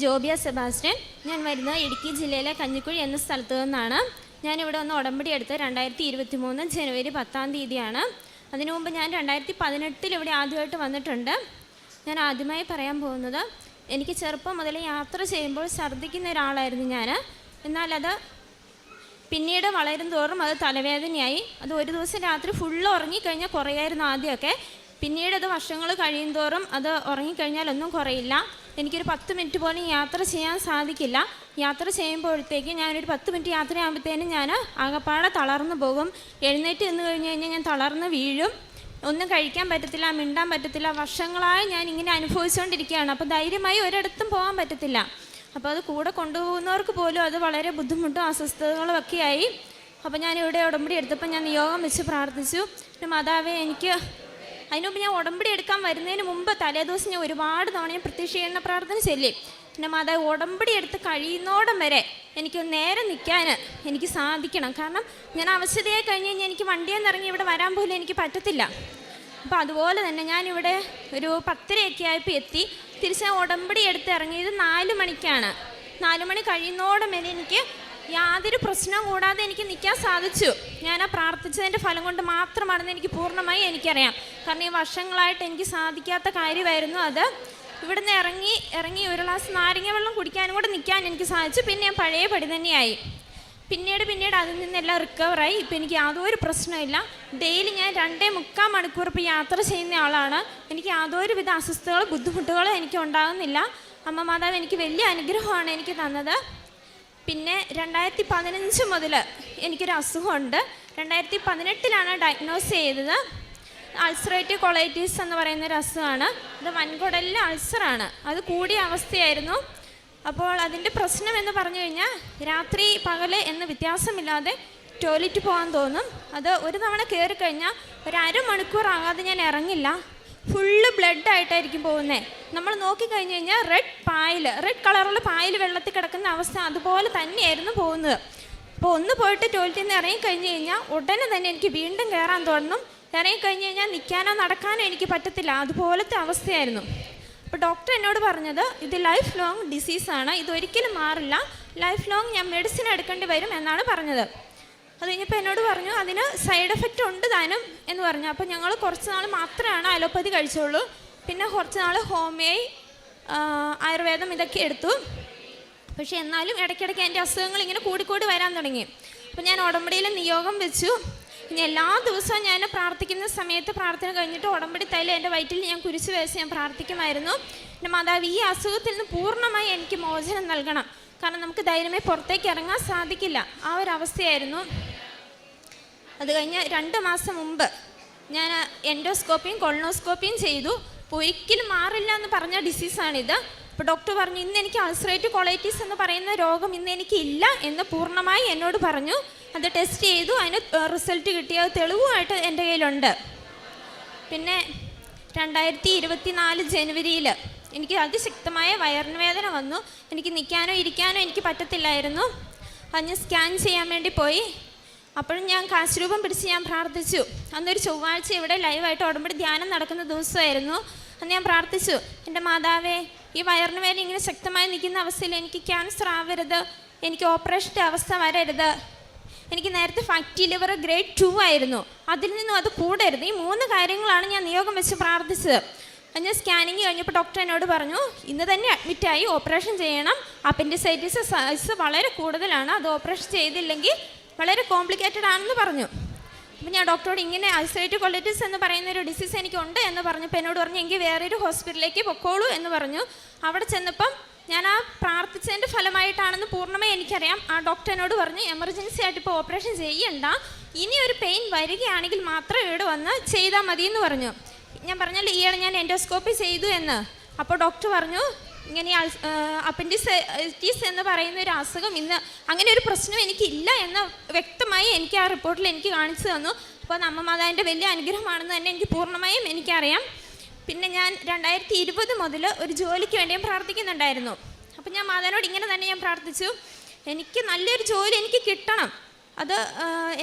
Jobiya Sebastian. ഞാൻ വരുന്നത് ഇടുക്കി ജില്ലയിലെ കഞ്ഞിക്കുഴി എന്ന സ്ഥലത്തു നിന്നാണ്. ഞാനിവിടെ ഒന്ന് ഉടമ്പടി എടുത്ത് 2023 ജനുവരി 10-ാം തീയതിയാണ്. അതിനു മുമ്പ് ഞാൻ 2018 ഇവിടെ ആദ്യമായിട്ട് വന്നിട്ടുണ്ട്. ഞാൻ ആദ്യമായി പറയാൻ പോകുന്നത്, എനിക്ക് ചെറുപ്പം മുതൽ യാത്ര ചെയ്യുമ്പോൾ ഛർദ്ദിക്കുന്ന ഒരാളായിരുന്നു ഞാൻ. എന്നാൽ അത് പിന്നീട് വളരും തോറും അത് തലവേദനയായി. അത് ഒരു ദിവസം രാത്രി ഫുള്ള് ഉറങ്ങിക്കഴിഞ്ഞാൽ കുറയായിരുന്നു ആദ്യമൊക്കെ. പിന്നീട് അത് വർഷങ്ങൾ കഴിയും തോറും അത് ഉറങ്ങിക്കഴിഞ്ഞാൽ ഒന്നും കുറയില്ല. എനിക്കൊരു 10 മിനിറ്റ് പോലും യാത്ര ചെയ്യാൻ സാധിക്കില്ല. യാത്ര ചെയ്യുമ്പോഴത്തേക്ക് ഞാനൊരു 10 മിനിറ്റ് യാത്രയാകുമ്പോഴത്തേനും ഞാൻ ആകപ്പാടെ തളർന്നു പോകും. എഴുന്നേറ്റ് നിന്ന് കഴിഞ്ഞ് കഴിഞ്ഞാൽ ഞാൻ തളർന്ന് വീഴും. ഒന്നും കഴിക്കാൻ പറ്റത്തില്ല, മിണ്ടാൻ പറ്റത്തില്ല. വർഷങ്ങളായി ഞാൻ ഇങ്ങനെ അനുഭവിച്ചുകൊണ്ടിരിക്കുകയാണ്. അപ്പോൾ ധൈര്യമായി ഒരിടത്തും പോകാൻ പറ്റത്തില്ല. അപ്പോൾ അത് കൂടെ കൊണ്ടുപോകുന്നവർക്ക് പോലും അത് വളരെ ബുദ്ധിമുട്ടും അസ്വസ്ഥതകളും ഒക്കെയായി. അപ്പോൾ ഞാനിവിടെ ഉടമ്പടി എടുത്തപ്പോൾ ഞാൻ നിയോഗം വെച്ച് പ്രാർത്ഥിച്ചു, മാതാവേ എനിക്ക് അതിനുമുമ്പ് ഞാൻ ഉടമ്പടി എടുക്കാൻ വരുന്നതിന് മുമ്പ് തലേദിവസം ഞാൻ ഒരുപാട് തവണ ഞാൻ പ്രത്യക്ഷീകരണ പ്രാർത്ഥന ചൊല്ലി. എൻ്റെ മാതാവ് ഉടമ്പടി എടുത്ത് കഴിയുന്നോടം വരെ എനിക്ക് നേരെ നിൽക്കാൻ എനിക്ക് സാധിക്കണം. കാരണം ഞാൻ അവശതയായി കഴിഞ്ഞ് കഴിഞ്ഞാൽ എനിക്ക് വണ്ടിയിൽ നിന്ന് ഇറങ്ങി ഇവിടെ വരാൻ പോലും എനിക്ക് പറ്റത്തില്ല. അപ്പോൾ അതുപോലെ തന്നെ ഞാനിവിടെ ഒരു 10:30 ആയപ്പോൾ എത്തി. തിരിച്ച് ഞാൻ ഉടമ്പടി എടുത്ത് ഇറങ്ങിയത് 4 മണിക്കാണ്. 4 മണി കഴിയുന്നോടം വരെ എനിക്ക് യാതൊരു പ്രശ്നവും കൂടാതെ എനിക്ക് നിൽക്കാൻ സാധിച്ചു. ഞാൻ ആ പ്രാർത്ഥിച്ചതിൻ്റെ ഫലം കൊണ്ട് മാത്രമാണെന്ന് എനിക്ക് പൂർണ്ണമായി എനിക്കറിയാം. കാരണം ഈ വർഷങ്ങളായിട്ട് എനിക്ക് സാധിക്കാത്ത കാര്യമായിരുന്നു അത്. ഇവിടുന്ന് ഇറങ്ങി ഒരു ഗ്ലാസ് നാരങ്ങ വെള്ളം കുടിക്കാനും കൂടെ നിൽക്കാൻ എനിക്ക് സാധിച്ചു. പിന്നെ ഞാൻ പഴയ പടി തന്നെയായി. പിന്നീട് അതിൽ നിന്നെല്ലാം റിക്കവറായി. ഇപ്പം എനിക്ക് യാതൊരു പ്രശ്നമില്ല. ഡെയിലി ഞാൻ 2.25 മണിക്കൂർ ഇപ്പോൾ യാത്ര ചെയ്യുന്ന ആളാണ്. എനിക്ക് യാതൊരുവിധ അസ്വസ്ഥതകളോ ബുദ്ധിമുട്ടുകളോ എനിക്ക് ഉണ്ടാകുന്നില്ല. അമ്മ മാതാവ് എനിക്ക് വലിയ അനുഗ്രഹമാണ് എനിക്ക് തന്നത്. പിന്നെ 2015 മുതൽ എനിക്കൊരു അസുഖമുണ്ട്. 2018 ഡയഗ്നോസ് ചെയ്തത്. അൾസറേറ്റീവ് കൊളൈറ്റീസ് എന്ന് പറയുന്നൊരു അസുഖമാണ്. അത് വൻകുടലിലെ അൾസറാണ്. അത് കൂടിയ അവസ്ഥയായിരുന്നു. അപ്പോൾ അതിൻ്റെ പ്രശ്നം എന്ന് പറഞ്ഞു കഴിഞ്ഞാൽ രാത്രി പകൽ എന്ന് വ്യത്യാസമില്ലാതെ ടോയ്ലറ്റ് പോകാൻ തോന്നും. അത് ഒരു തവണ കയറി കഴിഞ്ഞാൽ ഒരു അരമണിക്കൂർ ആകാതെ ഞാൻ ഇറങ്ങില്ല. ഫുള്ള് ബ്ലഡായിട്ടായിരിക്കും പോകുന്നത്. നമ്മൾ നോക്കിക്കഴിഞ്ഞ് കഴിഞ്ഞാൽ റെഡ് കളറുള്ള പായൽ വെള്ളത്തിൽ കിടക്കുന്ന അവസ്ഥ അതുപോലെ തന്നെയായിരുന്നു പോകുന്നത്. അപ്പോൾ ഒന്ന് പോയിട്ട് ടോയ്ലറ്റിൽ നിന്ന് ഇറങ്ങിക്കഴിഞ്ഞ് കഴിഞ്ഞാൽ ഉടനെ തന്നെ എനിക്ക് വീണ്ടും കയറാൻ തോന്നും. ഇറങ്ങിക്കഴിഞ്ഞ് കഴിഞ്ഞാൽ നിൽക്കാനോ നടക്കാനോ എനിക്ക് പറ്റത്തില്ല. അതുപോലത്തെ അവസ്ഥയായിരുന്നു. അപ്പോൾ ഡോക്ടർ എന്നോട് പറഞ്ഞത്, ഇത് ലൈഫ് ലോങ് ഡിസീസാണ്, ഇതൊരിക്കലും മാറില്ല, ലൈഫ് ലോങ് ഞാൻ മെഡിസിൻ എടുക്കേണ്ടി വരും എന്നാണ് പറഞ്ഞത്. അത് കഴിഞ്ഞപ്പോൾ എന്നോട് പറഞ്ഞു അതിന് സൈഡ് എഫക്റ്റ് ഉണ്ട് താനും എന്ന് പറഞ്ഞു. അപ്പോൾ ഞങ്ങൾ കുറച്ച് നാൾ മാത്രമാണ് അലോപ്പതി കഴിച്ചുള്ളൂ. പിന്നെ കുറച്ച് നാൾ ഹോമിയോ, ആയുർവേദം ഇതൊക്കെ എടുത്തു. പക്ഷേ എന്നാലും ഇടയ്ക്കിടയ്ക്ക് എൻ്റെ അസുഖങ്ങൾ ഇങ്ങനെ കൂടിക്കൂടി വരാൻ തുടങ്ങി. അപ്പോൾ ഞാൻ ഉടമ്പടിയിൽ നിയോഗം വെച്ചു. ഇനി എല്ലാ ദിവസവും ഞാൻ പ്രാർത്ഥിക്കുന്ന സമയത്ത് പ്രാർത്ഥന കഴിഞ്ഞിട്ട് ഉടമ്പടി തൈലം എൻ്റെ വയറ്റിൽ ഞാൻ കുരിശ് വെച്ച് ഞാൻ പ്രാർത്ഥിക്കുമായിരുന്നു. എൻ്റെ മാതാവ് ഈ അസുഖത്തിൽ നിന്ന് പൂർണ്ണമായി എനിക്ക് മോചനം നൽകണം. കാരണം നമുക്ക് ധൈര്യമായി പുറത്തേക്ക് ഇറങ്ങാൻ സാധിക്കില്ല. ആ ഒരു അവസ്ഥയായിരുന്നു. അത് കഴിഞ്ഞ് 2 മാസം മുമ്പ് ഞാൻ എൻഡോസ്കോപ്പിയും കൊളോണോസ്കോപ്പിയും ചെയ്തു. ഒരിക്കലും മാറില്ല എന്ന് പറഞ്ഞ ഡിസീസാണിത്. അപ്പോൾ ഡോക്ടർ പറഞ്ഞു, ഇന്ന് എനിക്ക് അൾസറേറ്റീവ് കൊളൈറ്റീസ് എന്ന് പറയുന്ന രോഗം ഇന്ന് എനിക്കില്ല എന്ന് പൂർണ്ണമായി എന്നോട് പറഞ്ഞു. അത് ടെസ്റ്റ് ചെയ്തു, അതിന് റിസൾട്ട് കിട്ടിയ തെളിവുമായിട്ട് എൻ്റെ കയ്യിലുണ്ട്. പിന്നെ 2024 ജനുവരിയിൽ എനിക്ക് അതിശക്തമായ വയറിന് വേദന വന്നു. എനിക്ക് നിൽക്കാനോ ഇരിക്കാനോ എനിക്ക് പറ്റത്തില്ലായിരുന്നു. അത് ഞാൻ സ്കാൻ ചെയ്യാൻ വേണ്ടി പോയി. അപ്പോഴും ഞാൻ കാശുരൂപം പിടിച്ച് ഞാൻ പ്രാർത്ഥിച്ചു. അന്നൊരു ചൊവ്വാഴ്ച ഇവിടെ ലൈവായിട്ട് ഉടമ്പടി ധ്യാനം നടക്കുന്ന ദിവസമായിരുന്നു. അന്ന് ഞാൻ പ്രാർത്ഥിച്ചു, എൻ്റെ മാതാവേ ഈ വയറിന് വേദന ഇങ്ങനെ ശക്തമായി നിൽക്കുന്ന അവസ്ഥയിൽ എനിക്ക് ക്യാൻസർ ആവരുത്, എനിക്ക് ഓപ്പറേഷൻ്റെ അവസ്ഥ വരരുത്. എനിക്ക് നേരത്തെ ഫാറ്റി ലിവർ ഗ്രേഡ് 2 ആയിരുന്നു. അതിൽ നിന്നും അത് കൂടരുത്. ഈ 3 കാര്യങ്ങളാണ് ഞാൻ നിയോഗം വെച്ച് പ്രാർത്ഥിച്ചത്. ഞാൻ സ്കാനിങ് കഴിഞ്ഞപ്പോൾ ഡോക്ടർ എന്നോട് പറഞ്ഞു, ഇന്ന് തന്നെ അഡ്മിറ്റായി ഓപ്പറേഷൻ ചെയ്യണം. അപ്പൻഡിസൈറ്റിസ് സൈസ് വളരെ കൂടുതലാണ്, അത് ഓപ്പറേഷൻ ചെയ്തില്ലെങ്കിൽ വളരെ കോംപ്ലിക്കേറ്റഡ് ആണെന്ന് പറഞ്ഞു. അപ്പോൾ ഞാൻ ഡോക്ടറോട് ഇങ്ങനെ അൾസറേറ്റീവ് കൊളൈറ്റിസ് എന്ന് പറയുന്നൊരു ഡിസീസ് എനിക്കുണ്ട് എന്ന് പറഞ്ഞപ്പോൾ എന്നോട് പറഞ്ഞു, എങ്കിൽ വേറൊരു ഹോസ്പിറ്റലിലേക്ക് പൊക്കോളൂ എന്ന് പറഞ്ഞു. അവിടെ ചെന്നപ്പം ഞാൻ ആ പ്രാർത്ഥിച്ചതിൻ്റെ ഫലമായിട്ടാണെന്ന് പൂർണ്ണമായി എനിക്കറിയാം. ആ ഡോക്ടർ എന്നോട് പറഞ്ഞു, എമർജൻസി ആയിട്ട് ഇപ്പോൾ ഓപ്പറേഷൻ ചെയ്യണ്ട, ഇനി ഒരു പെയിൻ വരികയാണെങ്കിൽ മാത്രം ഇവിടെ വന്ന് ചെയ്താൽ മതി എന്ന് പറഞ്ഞു. ഞാൻ പറഞ്ഞാൽ ഈയിടെ ഞാൻ എൻഡോസ്കോപ്പി ചെയ്തു എന്ന്. അപ്പോൾ ഡോക്ടർ പറഞ്ഞു, ഇങ്ങനെ അപ്പൻഡിസൈറ്റിസ് എന്ന് പറയുന്ന ഒരു അസുഖം ഇന്ന് അങ്ങനെ ഒരു പ്രശ്നം എനിക്കില്ല എന്ന് വ്യക്തമായി എനിക്ക് ആ റിപ്പോർട്ടിൽ എനിക്ക് കാണിച്ചു തന്നു. അപ്പോൾ അത് അമ്മ മാതാവിൻ്റെ വലിയ അനുഗ്രഹമാണെന്ന് തന്നെ എനിക്ക് പൂർണ്ണമായും എനിക്കറിയാം. പിന്നെ ഞാൻ 2020 മുതൽ ഒരു ജോലിക്ക് വേണ്ടിയും പ്രാർത്ഥിക്കുന്നുണ്ടായിരുന്നു. അപ്പോൾ ഞാൻ മാതാവിനോട് ഇങ്ങനെ തന്നെ ഞാൻ പ്രാർത്ഥിച്ചു, എനിക്ക് നല്ലൊരു ജോലി എനിക്ക് കിട്ടണം. അത്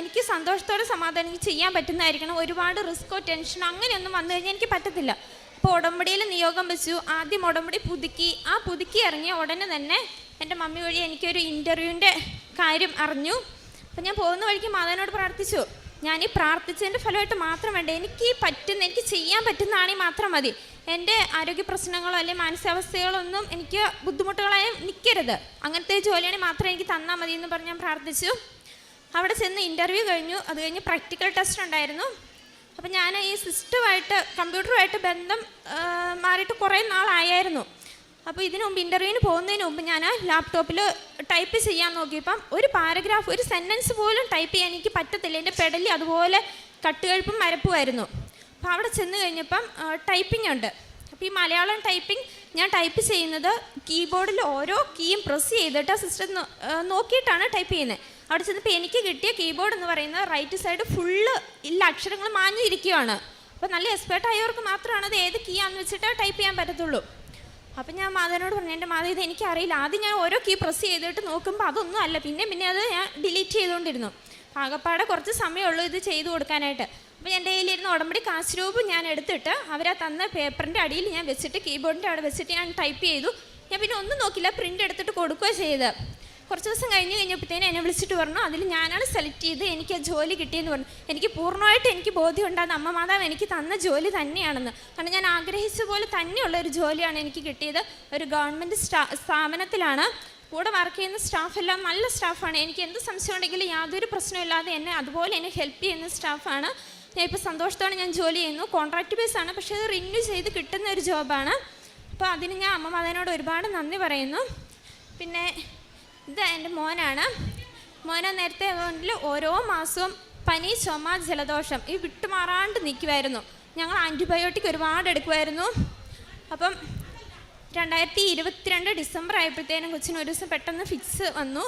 എനിക്ക് സന്തോഷത്തോടെ സമാധാനം ചെയ്യാൻ പറ്റുന്നതായിരിക്കണം. ഒരുപാട് റിസ്ക്കോ ടെൻഷനോ അങ്ങനെയൊന്നും വന്നു കഴിഞ്ഞാൽ എനിക്ക് പറ്റത്തില്ല. അപ്പോൾ ഉടമ്പടിയിൽ നിയോഗം വെച്ചു. ആദ്യം ഉടമ്പടി പുതുക്കി. ആ പുതുക്കി ഇറങ്ങിയ ഉടനെ തന്നെ എൻ്റെ മമ്മി വഴി എനിക്കൊരു ഇൻ്റർവ്യൂവിൻ്റെ കാര്യം അറിഞ്ഞു. അപ്പം ഞാൻ പോകുന്ന വഴിക്ക് മാതാവിനോട് പ്രാർത്ഥിച്ചു, ഞാൻ ഈ പ്രാർത്ഥിച്ചതിൻ്റെ ഫലമായിട്ട് മാത്രം വേണ്ട, എനിക്ക് ചെയ്യാൻ പറ്റുന്നതാണെങ്കിൽ മാത്രം മതി. എൻ്റെ ആരോഗ്യ പ്രശ്നങ്ങളോ അല്ലെങ്കിൽ മാനസികാവസ്ഥകളൊന്നും എനിക്ക് ബുദ്ധിമുട്ടുകളായി നിൽക്കരുത്, അങ്ങനത്തെ ജോലിയാണെങ്കിൽ മാത്രം എനിക്ക് തന്നാൽ മതി എന്ന് പറഞ്ഞ് ഞാൻ പ്രാർത്ഥിച്ചു. അവിടെ ചെന്ന് ഇൻ്റർവ്യൂ കഴിഞ്ഞു. അത് കഴിഞ്ഞ് പ്രാക്ടിക്കൽ ടെസ്റ്റ് ഉണ്ടായിരുന്നു. അപ്പം ഞാൻ ഈ സിസ്റ്റമായിട്ട് കമ്പ്യൂട്ടറുമായിട്ട് ബന്ധം മാറിയിട്ട് കുറേ നാളായിരുന്നു. അപ്പോൾ ഇതിനു മുമ്പ് ഇൻ്റർവ്യൂവിന് പോകുന്നതിന് മുമ്പ് ഞാൻ ലാപ്ടോപ്പിൽ ടൈപ്പ് ചെയ്യാൻ നോക്കിയപ്പം ഒരു പാരഗ്രാഫ്, ഒരു സെൻറ്റൻസ് പോലും ടൈപ്പ് ചെയ്യാൻ എനിക്ക് പറ്റത്തില്ല. എൻ്റെ പെടലി അതുപോലെ കട്ടുകഴുപ്പും മരപ്പുമായിരുന്നു. അപ്പോൾ അവിടെ ചെന്ന് കഴിഞ്ഞപ്പം ടൈപ്പിംഗ് ഉണ്ട്. അപ്പോൾ ഈ മലയാളം ടൈപ്പിംഗ് ഞാൻ ടൈപ്പ് ചെയ്യുന്നത് കീബോർഡിൽ ഓരോ കീയും പ്രസ് ചെയ്തിട്ട് സിസ്റ്റം നോക്കിയിട്ടാണ് ടൈപ്പ് ചെയ്യുന്നത്. അവിടെ ചെന്നപ്പോൾ എനിക്ക് കിട്ടിയ കീബോർഡ് എന്ന് പറയുന്നത് റൈറ്റ് സൈഡ് ഫുള്ള് ഇല്ല, അക്ഷരങ്ങൾ മാഞ്ഞിരിക്കുകയാണ്. അപ്പോൾ നല്ല എക്സ്പേർട്ട് ആയവർക്ക് മാത്രമാണ് അത് ഏത് കീ ആണെന്ന് വെച്ചിട്ട് ടൈപ്പ് ചെയ്യാൻ പറ്റത്തുള്ളൂ. അപ്പം ഞാൻ മാതാവിനോട് പറഞ്ഞു, എൻ്റെ മാതാവ് ഇത് എനിക്കറിയില്ല. ആദ്യം ഞാൻ ഓരോ കീ പ്രസ് ചെയ്തിട്ട് നോക്കുമ്പോൾ അതൊന്നും അല്ല, പിന്നെ അത് ഞാൻ ഡിലീറ്റ് ചെയ്തുകൊണ്ടിരുന്നു. ആകപ്പാടെ കുറച്ച് സമയമുള്ളൂ ഇത് ചെയ്തു കൊടുക്കാനായിട്ട്. അപ്പോൾ എൻ്റെ കയ്യിലിരുന്ന് ഉടമ്പടി കാശ് രൂപ ഞാൻ എടുത്തിട്ട് അവരാ തന്ന പേപ്പറിൻ്റെ അടിയിൽ ഞാൻ വെച്ചിട്ട് കീബോർഡിൻ്റെ അവിടെ വെച്ചിട്ട് ഞാൻ ടൈപ്പ് ചെയ്തു. ഞാൻ പിന്നെ ഒന്നും നോക്കില്ല, പ്രിൻ്റ് എടുത്തിട്ട് കൊടുക്കുകയോ ചെയ്ത്. കുറച്ച് ദിവസം കഴിഞ്ഞപ്പോഴത്തേനും എന്നെ വിളിച്ചിട്ട് പറഞ്ഞു, അതിൽ ഞാനാണ് സെലക്ട് ചെയ്ത് എനിക്ക് ആ ജോലി കിട്ടിയെന്ന് പറഞ്ഞു. എനിക്ക് പൂർണ്ണമായിട്ട് എനിക്ക് ബോധ്യം ഉണ്ടാകുന്ന അമ്മ മാതാവ് എനിക്ക് തന്ന ജോലി തന്നെയാണെന്ന്. കാരണം ഞാൻ ആഗ്രഹിച്ച പോലെ തന്നെയുള്ള ഒരു ജോലിയാണ് എനിക്ക് കിട്ടിയത്. ഒരു ഗവൺമെൻറ് സ്ഥാപനത്തിലാണ്. കൂടെ വർക്ക് ചെയ്യുന്ന സ്റ്റാഫെല്ലാം നല്ല സ്റ്റാഫാണ്. എനിക്ക് എന്ത് സംശയം ഉണ്ടെങ്കിലും യാതൊരു പ്രശ്നമില്ലാതെ അതുപോലെ എന്നെ ഹെൽപ്പ് ചെയ്യുന്ന സ്റ്റാഫാണ്. ഞാൻ ഇപ്പോൾ സന്തോഷത്തോടെ ഞാൻ ജോലി ചെയ്യുന്നു. കോൺട്രാക്ട് ബേസാണ്, പക്ഷേ അത് റിന്യൂ ചെയ്ത് കിട്ടുന്ന ഒരു ജോബാണ്. അപ്പോൾ അതിന് ഞാൻ അമ്മ മാതാവിനോട് ഒരുപാട് നന്ദി പറയുന്നു. പിന്നെ ഇത് എൻ്റെ മോനാണ്. നേരത്തെ ഓരോ മാസവും പനി, ചുമ, ജലദോഷം ഈ വിട്ടുമാറാണ്ട് നിൽക്കുമായിരുന്നു. ഞങ്ങൾ ആൻറ്റിബയോട്ടിക് ഒരുപാട് എടുക്കുമായിരുന്നു. അപ്പം 2022 ഡിസംബർ ആയപ്പോഴത്തേനും കൊച്ചിന് ഒരു ദിവസം പെട്ടെന്ന് ഫിക്സ് വന്നു.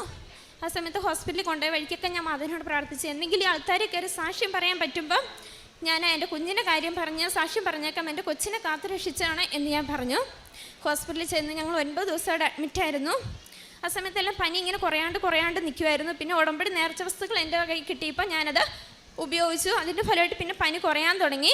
ആ സമയത്ത് ഹോസ്പിറ്റലിൽ കൊണ്ടുപോയ വഴിക്കൊക്കെ ഞാൻ മാതാവിനോട് പ്രാർത്ഥിച്ചു, എന്തെങ്കിലും ആൾക്കാരെ കയറി സാക്ഷ്യം പറയാൻ പറ്റുമ്പം ഞാൻ എൻ്റെ കുഞ്ഞിൻ്റെ കാര്യം പറഞ്ഞ് സാക്ഷ്യം പറഞ്ഞേക്കാം, എൻ്റെ കൊച്ചിനെ കാത്തു രക്ഷിച്ചാണ് എന്ന് ഞാൻ പറഞ്ഞു. ഹോസ്പിറ്റലിൽ ചെന്ന് ഞങ്ങൾ 9 ദിവസമായിട്ട് അഡ്മിറ്റായിരുന്നു. ആ സമയത്തെല്ലാം പനി ഇങ്ങനെ കുറയാണ്ട് നിൽക്കുമായിരുന്നു. പിന്നെ ഉടമ്പടി നേർച്ച വസ്തുക്കൾ എൻ്റെ കൈ കിട്ടിയപ്പോൾ ഞാനത് ഉപയോഗിച്ചു. അതിൻ്റെ ഫലമായിട്ട് പിന്നെ പനി കുറയാൻ തുടങ്ങി.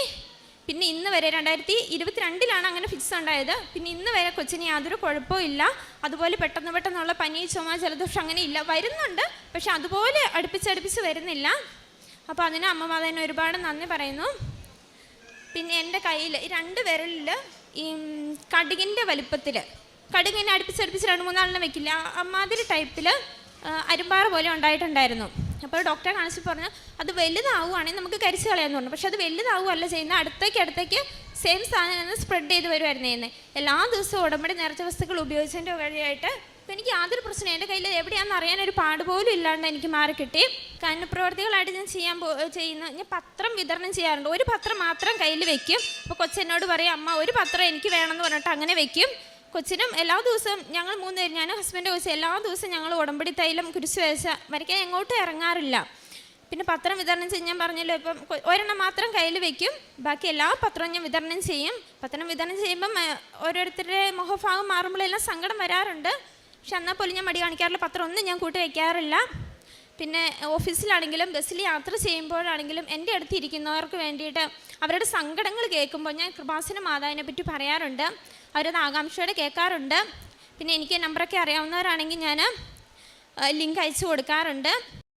പിന്നെ ഇന്ന് വരെ 2022 അങ്ങനെ ഫിക്സ് ഉണ്ടായത്. പിന്നെ ഇന്ന് വരെ കൊച്ചിന് യാതൊരു കുഴപ്പവും ഇല്ല. അതുപോലെ പെട്ടെന്നുള്ള പനി, ചുമ, ജലദോഷം അങ്ങനെ ഇല്ല, വരുന്നുണ്ട്, പക്ഷെ അതുപോലെ അടുപ്പിച്ച് വരുന്നില്ല. അപ്പോൾ അതിന് അമ്മ മാതാവിന് ഒരുപാട് നന്ദി പറയുന്നു. പിന്നെ എൻ്റെ കയ്യിൽ ഈ 2 വിരലിൽ ഈ കടുകിൻ്റെ വലുപ്പത്തിൽ, കടുകിനെ അടുപ്പിച്ച് 2-3 വെക്കില്ല, അമ്മാതിരി ടൈപ്പിൽ അരുമ്പാറ പോലെ ഉണ്ടായിട്ടുണ്ടായിരുന്നു. അപ്പോൾ ഡോക്ടറെ കാണിച്ച് പറഞ്ഞു അത് വലുതാവുകയാണെങ്കിൽ നമുക്ക് കരിച്ച് കളയാമെന്ന് പറഞ്ഞു. പക്ഷെ അത് വലുതാവുകയല്ല ചെയ്യുന്നത്, അടുത്തേക്ക് സെയിം സാധനം സ്പ്രെഡ് ചെയ്ത് വരുമായിരുന്നു. എല്ലാ ദിവസവും ഉടമ്പടി നേർച്ച വസ്തുക്കൾ ഉപയോഗിച്ചതിൻ്റെ വഴിയായിട്ട് അപ്പോൾ എനിക്ക് യാതൊരു പ്രശ്നം, എൻ്റെ കയ്യിൽ എവിടെയാണെന്ന് അറിയാനൊരു പാടുപോലും ഇല്ലാണ്ട് എനിക്ക് മാറിക്കിട്ടി. കാരുണ്യപ്രവർത്തികളായിട്ട് ഞാൻ ഞാൻ പത്രം വിതരണം ചെയ്യാറുണ്ട്. ഒരു പത്രം മാത്രം കയ്യിൽ വെക്കും. അപ്പോൾ കൊച്ചെന്നോട് പറയും, അമ്മ ഒരു പത്രം എനിക്ക് വേണമെന്ന് പറഞ്ഞിട്ട് അങ്ങനെ വെക്കും. കൊച്ചിനും എല്ലാ ദിവസവും ഞങ്ങൾ 3 പേര്, ഞാൻ ഹസ്ബൻഡ് കൊച്ചു, എല്ലാ ദിവസവും ഞങ്ങൾ ഉടമ്പടി തൈലം കുരിശ് വരയ്ക്കാൻ എങ്ങോട്ടും ഇറങ്ങാറില്ല. പിന്നെ പത്രം വിതരണം ചെയ്യും, ഞാൻ പറഞ്ഞല്ലോ, ഇപ്പം ഒരെണ്ണം മാത്രം കയ്യിൽ വെക്കും, ബാക്കി എല്ലാ പത്രവും ഞാൻ വിതരണം ചെയ്യും. പത്രം വിതരണം ചെയ്യുമ്പം ഓരോരുത്തരുടെ മുഖഭാവം മാറുമ്പോഴെല്ലാം സങ്കടം വരാറുണ്ട്. പക്ഷെ എന്നാൽ പോലും ഞാൻ മടി കാണിക്കാറില്ല, പത്രം ഒന്നും ഞാൻ കൂട്ടി വയ്ക്കാറില്ല. പിന്നെ ഓഫീസിലാണെങ്കിലും ബസ്സിൽ യാത്ര ചെയ്യുമ്പോഴാണെങ്കിലും എൻ്റെ അടുത്ത് ഇരിക്കുന്നവർക്ക് വേണ്ടിയിട്ട് അവരുടെ സങ്കടങ്ങൾ കേൾക്കുമ്പോൾ ഞാൻ കൃപാസന മാതാവിനെ പറ്റി പറയാറുണ്ട്. അവരത് ആകാംക്ഷയോടെ കേൾക്കാറുണ്ട്. പിന്നെ എനിക്ക് നമ്പറൊക്കെ അറിയാവുന്നവരാണെങ്കിൽ ഞാൻ ലിങ്ക് അയച്ചു കൊടുക്കാറുണ്ട്.